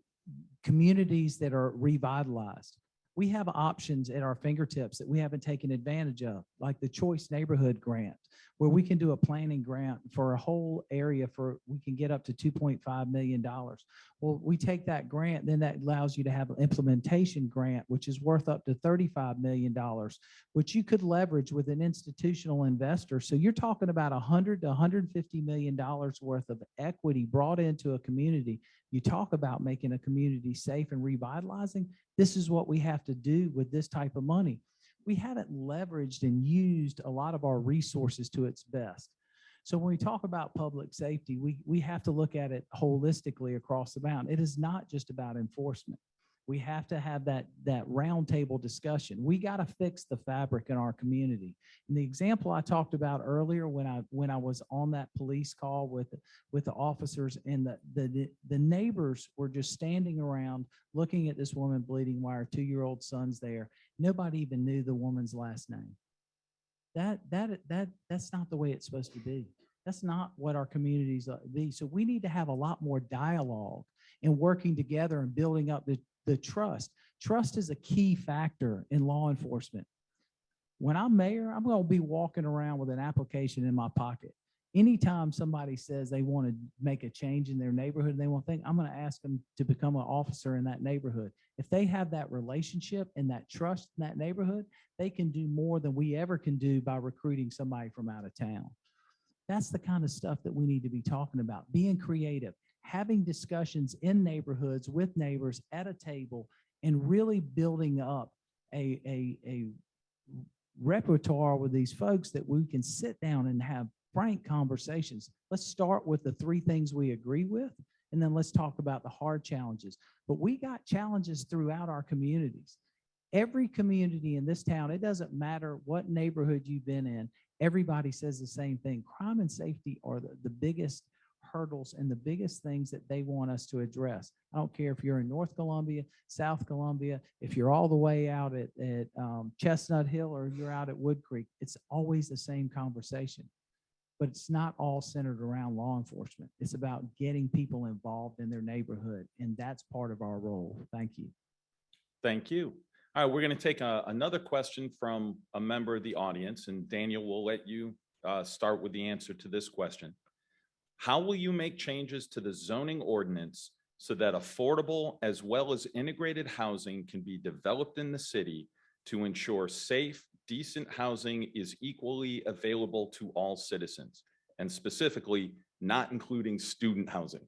Speaker 4: communities that are revitalized. We have options at our fingertips that we haven't taken advantage of, like the Choice Neighborhood Grant, where we can do a planning grant for a whole area we can get up to $2.5 million. Well, we take that grant, then that allows you to have an implementation grant, which is worth up to $35 million, which you could leverage with an institutional investor. So you're talking about $100 to $150 million worth of equity brought into a community. You talk about making a community safe and revitalizing. This is what we have to do with this type of money. We haven't leveraged and used a lot of our resources to its best. So when we talk about public safety, we have to look at it holistically across the bound. It is not just about enforcement. We have to have that roundtable discussion. We got to fix the fabric in our community. And the example I talked about earlier when I was on that police call with the officers, and the neighbors were just standing around looking at this woman bleeding while her 2-year-old son's there. Nobody even knew the woman's last name. That's not the way it's supposed to be. That's not what our communities be. So we need to have a lot more dialogue and working together and building up the trust. Trust is a key factor in law enforcement. When I'm mayor, I'm going to be walking around with an application in my pocket. Anytime somebody says they want to make a change in their neighborhood and they want to think, I'm going to ask them to become an officer in that neighborhood. If they have that relationship and that trust in that neighborhood, they can do more than we ever can do by recruiting somebody from out of town. That's the kind of stuff that we need to be talking about. Being creative, having discussions in neighborhoods with neighbors at a table, and really building up a repertoire with these folks that we can sit down and have frank conversations. Let's start with the three things we agree with, and then let's talk about the hard challenges. But we got challenges throughout our communities. Every community in this town, it doesn't matter what neighborhood you've been in, everybody says the same thing. Crime and safety are the biggest hurdles and the biggest things that they want us to address. I don't care if you're in North Columbia, South Columbia, if you're all the way out at Chestnut Hill or you're out at Wood Creek, it's always the same conversation. But it's not all centered around law enforcement. It's about getting people involved in their neighborhood, and that's part of our role. Thank you.
Speaker 2: Thank you. All right, we're going to take another question from a member of the audience, and Daniel, we'll let you start with the answer to this question. How will you make changes to the zoning ordinance so that affordable as well as integrated housing can be developed in the city to ensure safe, decent housing is equally available to all citizens, and specifically not including student housing?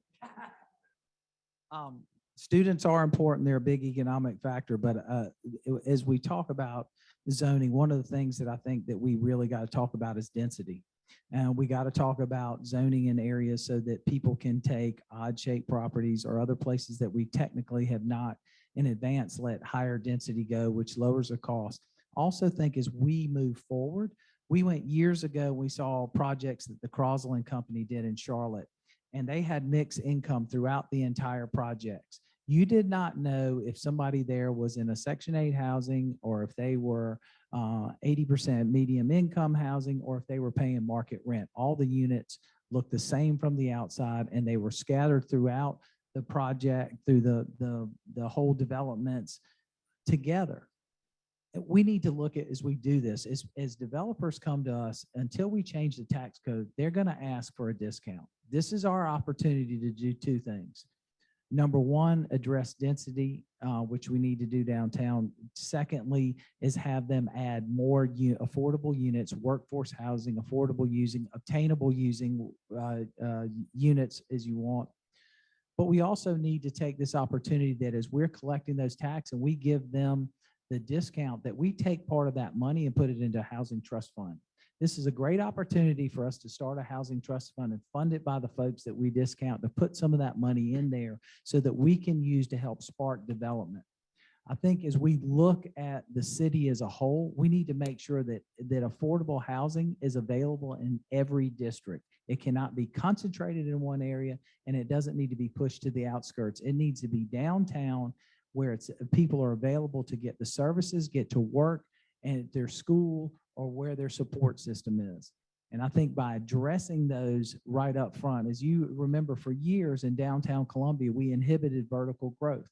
Speaker 4: Students are important. They're a big economic factor, but as we talk about zoning, one of the things that I think that we really got to talk about is density. And we got to talk about zoning in areas so that people can take odd shaped properties or other places that we technically have not in advance let higher density go, which lowers the cost. Also think as we move forward, we went years ago, we saw projects that the Crosland Company did in Charlotte, and they had mixed income throughout the entire projects. You did not know if somebody there was in a Section 8 housing or if they were 80% medium income housing or if they were paying market rent. All the units looked the same from the outside, and they were scattered throughout the project, through the whole developments together. We need to look at, as we do this, as developers come to us, until we change the tax code, they're going to ask for a discount. This is our opportunity to do two things. Number one, address density, which we need to do downtown. Secondly, is have them add more affordable units, workforce housing, affordable using, obtainable using units as you want. But we also need to take this opportunity that as we're collecting those taxes and we give them the discount, that we take part of that money and put it into a housing trust fund. This is a great opportunity for us to start a housing trust fund and fund it by the folks that we discount, to put some of that money in there so that we can use to help spark development. I think as we look at the city as a whole, we need to make sure that affordable housing is available in every district. It cannot be concentrated in one area, and it doesn't need to be pushed to the outskirts. It needs to be downtown where people are available to get the services, get to work and at their school or where their support system is. And I think by addressing those right up front, as you remember, for years in downtown Columbia, we inhibited vertical growth.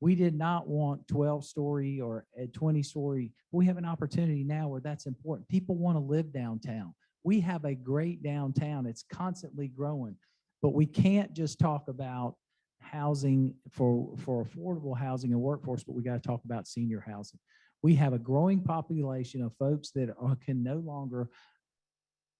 Speaker 4: We did not want 12-story or a 20-story. We have an opportunity now where that's important. People want to live downtown. We have a great downtown. It's constantly growing, but we can't just talk about housing for affordable housing and workforce, but we got to talk about senior housing. We have a growing population of folks that can no longer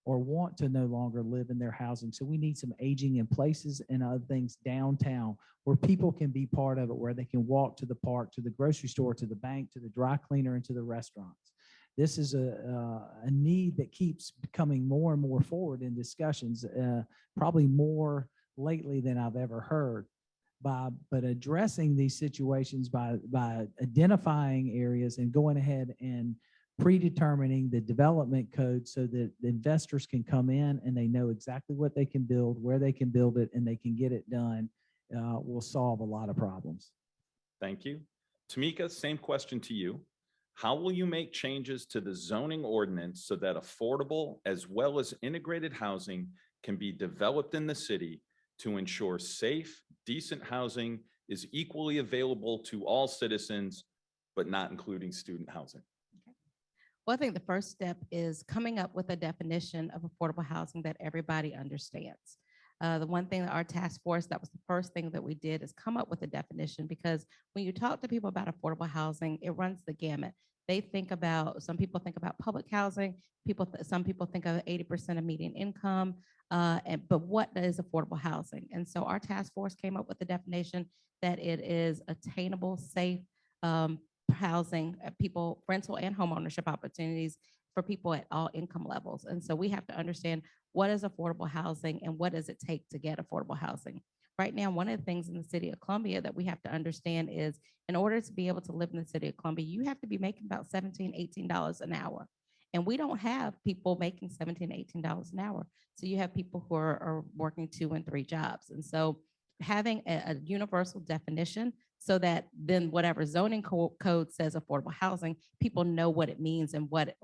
Speaker 4: or want to no longer live in their housing. So we need some aging in places and other things downtown where people can be part of it, where they can walk to the park, to the grocery store, to the bank, to the dry cleaner, and to the restaurants. This is a need that keeps coming more and more forward in discussions, probably more lately than I've ever heard. But addressing these situations by identifying areas and going ahead and predetermining the development code so that the investors can come in and they know exactly what they can build, where they can build it, and they can get it done, will solve a lot of problems.
Speaker 2: Thank you. Tamika, same question to you. How will you make changes to the zoning ordinance so that affordable as well as integrated housing can be developed in the city to ensure safe, decent housing is equally available to all citizens, but not including student housing?
Speaker 3: Well, I think the first step is coming up with a definition of affordable housing that everybody understands. The one thing that our task force, that was the first thing that we did, is come up with a definition, because when you talk to people about affordable housing, it runs the gamut. They think about, some people think about public housing, some people think of 80% of median income, but what is affordable housing? And so our task force came up with the definition that it is attainable, safe housing, people, rental and home ownership opportunities for people at all income levels. And so we have to understand what is affordable housing and what does it take to get affordable housing. Right now, one of the things in the city of Columbia that we have to understand is in order to be able to live in the city of Columbia, you have to be making about $17, $18 an hour. And we don't have people making $17, $18 an hour. So you have people who are working 2 and 3 jobs. And so having a universal definition so that then whatever zoning code says affordable housing, people know what it means and what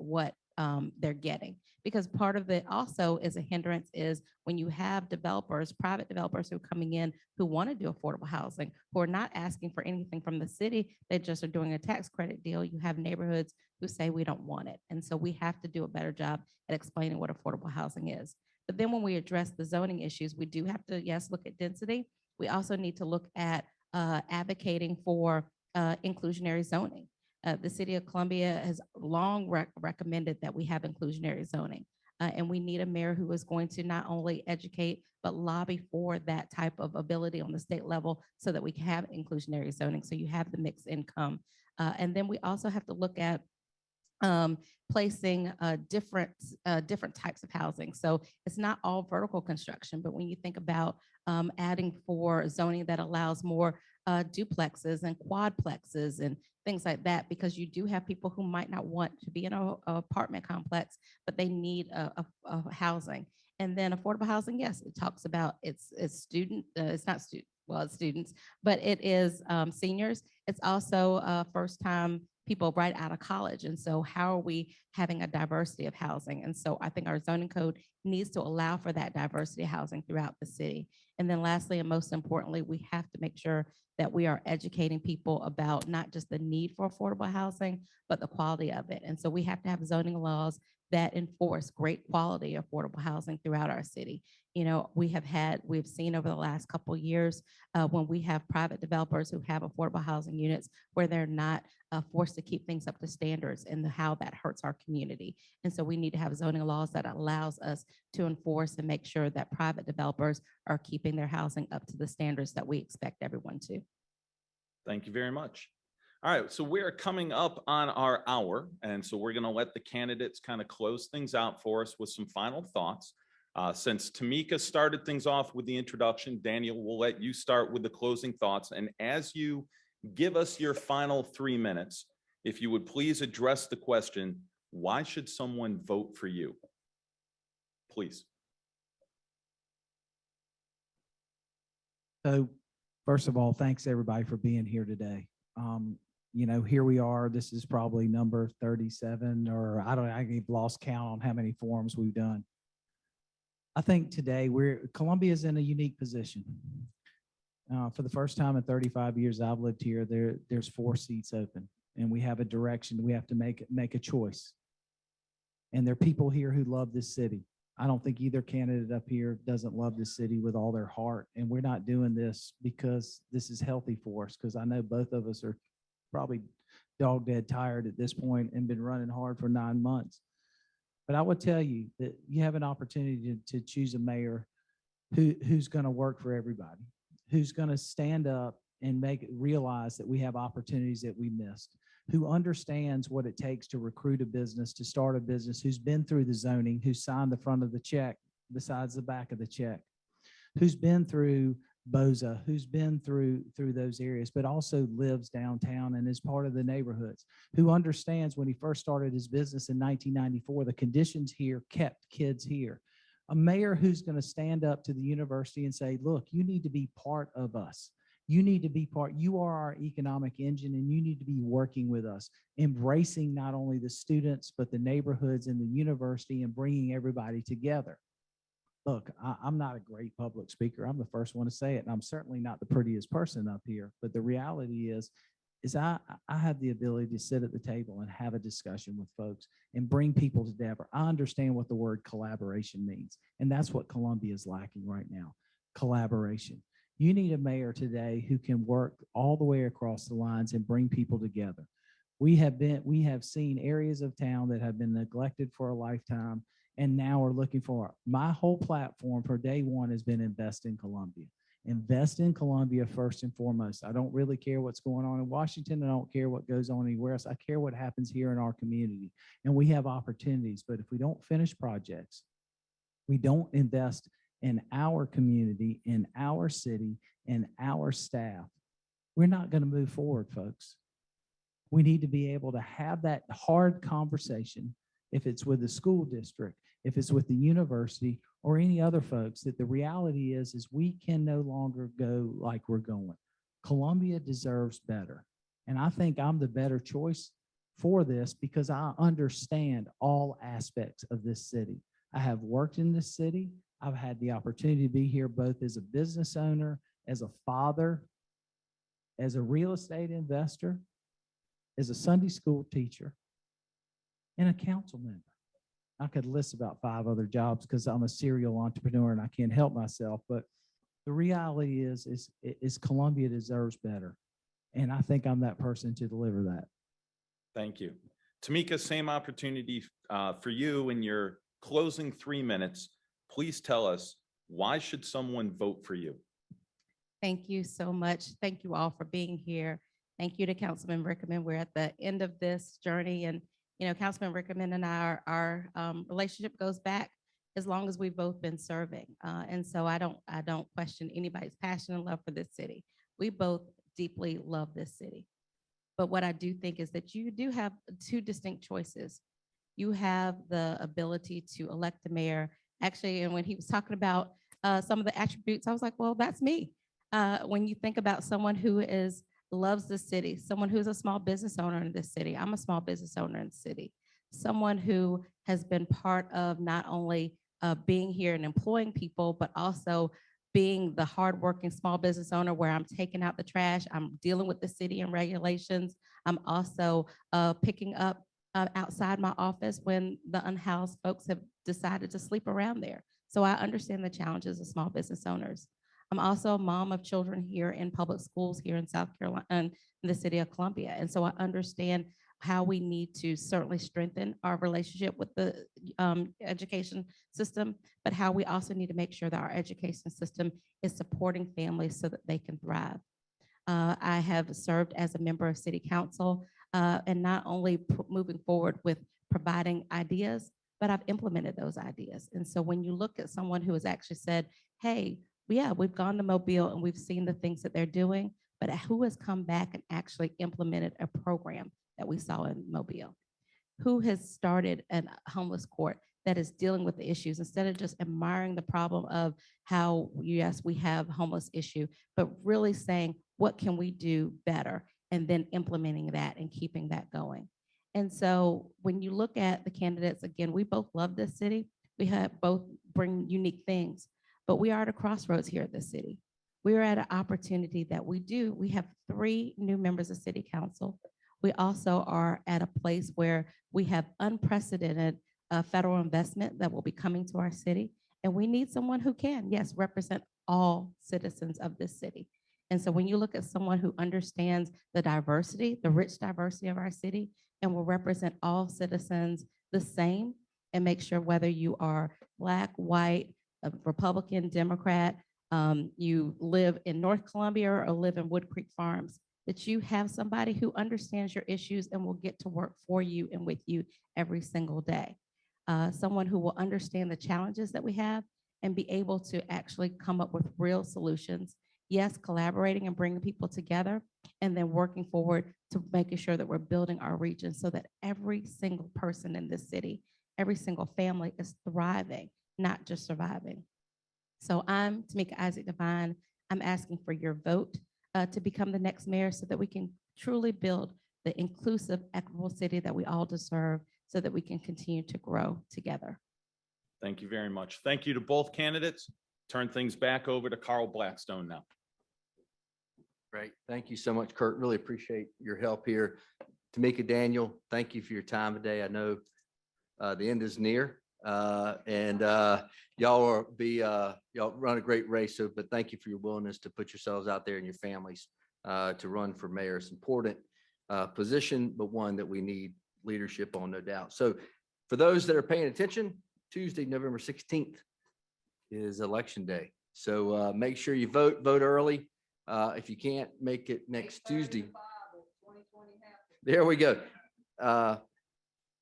Speaker 3: they're getting. Because part of it also is a hindrance is when you have developers, private developers who are coming in who want to do affordable housing, who are not asking for anything from the city, they just are doing a tax credit deal. You have neighborhoods who say we don't want it. And so we have to do a better job at explaining what affordable housing is. But then when we address the zoning issues, we do have to, yes, look at density. We also need to look at advocating for inclusionary zoning. The city of Columbia has long recommended that we have inclusionary zoning. And we need a mayor who is going to not only educate, but lobby for that type of ability on the state level so that we can have inclusionary zoning. So you have the mixed income. And then we also have to look at placing different types of housing. So it's not all vertical construction, but when you think about adding for zoning that allows more duplexes and quadplexes and things like that, because you do have people who might not want to be in an apartment complex, but they need a housing. And then affordable housing, yes, it talks about it's student, it's not student, well, it's students, but it is seniors. It's also first-time people right out of college. And so how are we having a diversity of housing? And so I think our zoning code needs to allow for that diversity of housing throughout the city. And then lastly, and most importantly, we have to make sure that we are educating people about not just the need for affordable housing, but the quality of it. And so we have to have zoning laws that enforce great quality affordable housing throughout our city. You know, we've seen over the last couple of years when we have private developers who have affordable housing units where they're not forced to keep things up to standards and how that hurts our community. And so we need to have zoning laws that allows us to enforce and make sure that private developers are keeping their housing up to the standards that we expect everyone to.
Speaker 2: Thank you very much. All right, so we're coming up on our hour, and so we're going to let the candidates kind of close things out for us with some final thoughts. Since Tamika started things off with the introduction, Daniel, we'll let you start with the closing thoughts. And as you give us your final 3 minutes, if you would please address the question, why should someone vote for you? Please.
Speaker 4: So first of all, thanks everybody for being here today. You know, here we are. This is probably number 37, or I've lost count on how many forums we've done. I think today Columbia is in a unique position. For the first time in 35 years I've lived here, there's 4 seats open, and we have a direction. We have to make a choice. And there are people here who love this city. I don't think either candidate up here doesn't love this city with all their heart. And we're not doing this because this is healthy for us, because I know both of us are probably dog dead tired at this point and been running hard for 9 months. But I would tell you that you have an opportunity to choose a mayor who's going to work for everybody, who's going to stand up and realize that we have opportunities that we missed, who understands what it takes to recruit a business, to start a business, who's been through the zoning, who signed the front of the check besides the back of the check, who's been through Boza, who's been through those areas, but also lives downtown and is part of the neighborhoods, who understands when he first started his business in 1994, the conditions here kept kids here. A mayor who's going to stand up to the university and say, look, you need to be part of us. You need to be you are our economic engine, and you need to be working with us, embracing not only the students, but the neighborhoods and the university, and bringing everybody together. Look, I'm not a great public speaker. I'm the first one to say it, and I'm certainly not the prettiest person up here. But the reality is I have the ability to sit at the table and have a discussion with folks and bring people together. I understand what the word collaboration means, and that's what Columbia is lacking right now, collaboration. You need a mayor today who can work all the way across the lines and bring people together. We have seen areas of town that have been neglected for a lifetime, and now we're looking for. My whole platform for day one has been invest in Columbia. Invest in Columbia first and foremost. I don't really care what's going on in Washington. I don't care what goes on anywhere else. I care what happens here in our community. And we have opportunities, but if we don't finish projects, we don't invest in our community, in our city, in our staff, we're not going to move forward, folks. We need to be able to have that hard conversation, if it's with the school district, if it's with the university, or any other folks, that the reality is we can no longer go like we're going. Columbia deserves better. And I think I'm the better choice for this because I understand all aspects of this city. I have worked in this city. I've had the opportunity to be here both as a business owner, as a father, as a real estate investor, as a Sunday school teacher, and a council member. I could list about 5 other jobs because I'm a serial entrepreneur and I can't help myself. But the reality is Columbia deserves better. And I think I'm that person to deliver that.
Speaker 2: Thank you. Tamika, same opportunity for you in your closing 3 minutes. Please tell us, why should someone vote for you?
Speaker 3: Thank you so much. Thank you all for being here. Thank you to Councilman Rickeman. We're at the end of this journey, and Councilman Rickeman and our relationship goes back as long as we've both been serving. And so I don't question anybody's passion and love for this city. We both deeply love this city. But what I do think is that you do have 2 distinct choices. You have the ability to elect a mayor. Actually, and when he was talking about some of the attributes, I was like, well, that's me. When you think about someone who loves the city, someone who's a small business owner in this city. I'm a small business owner in the city. Someone who has been part of not only being here and employing people, but also being the hardworking small business owner where I'm taking out the trash, I'm dealing with the city and regulations. I'm also picking up outside my office when the unhoused folks have decided to sleep around there. So I understand the challenges of small business owners. I'm also a mom of children here in public schools here in South Carolina and in the city of Columbia. And so I understand how we need to certainly strengthen our relationship with the education system, but how we also need to make sure that our education system is supporting families so that they can thrive. I have served as a member of city council and not only moving forward with providing ideas, but I've implemented those ideas. And so when you look at someone who has actually said, hey, yeah, we've gone to Mobile and we've seen the things that they're doing, but who has come back and actually implemented a program that we saw in Mobile? Who has started a homeless court that is dealing with the issues instead of just admiring the problem of how, yes, we have a homeless issue, but really saying, what can we do better? And then implementing that and keeping that going. And so when you look at the candidates, again, we both love this city. We have both bring unique things. But we are at a crossroads here at the city. We are at an opportunity that we have 3 new members of city council. We also are at a place where we have unprecedented federal investment that will be coming to our city. And we need someone who can, yes, represent all citizens of this city. And so when you look at someone who understands the diversity, the rich diversity of our city, and will represent all citizens the same, and make sure whether you are Black, white, a Republican, Democrat, you live in North Columbia or live in Wood Creek Farms, that you have somebody who understands your issues and will get to work for you and with you every single day. Someone who will understand the challenges that we have and be able to actually come up with real solutions. Yes, collaborating and bringing people together, and then working forward to making sure that we're building our region so that every single person in this city, every single family is thriving, not just surviving. So I'm Tamika Isaac Devine. I'm asking for your vote to become the next mayor so that we can truly build the inclusive, equitable city that we all deserve so that we can continue to grow together.
Speaker 2: Thank you very much. Thank you to both candidates. Turn things back over to Carl Blackstone now.
Speaker 1: Great. Thank you so much, Kirk. Really appreciate your help here. Tamika, Daniel, thank you for your time today. I know the end is near and y'all run a great race. But thank you for your willingness to put yourselves out there and your families to run for mayor. It's an important position, but one that we need leadership on, no doubt. So for those that are paying attention, Tuesday, November 16th is election day. So make sure you vote early. If you can't make it next Tuesday. There we go.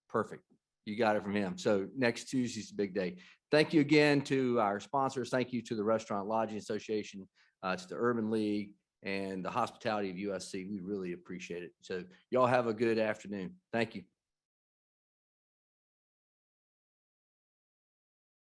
Speaker 1: Perfect. You got it from him. So next Tuesday's a big day. Thank you again to our sponsors. Thank you to the Restaurant Lodging Association, to the Urban League, and the hospitality of USC. We really appreciate it. So y'all have a good afternoon. Thank you.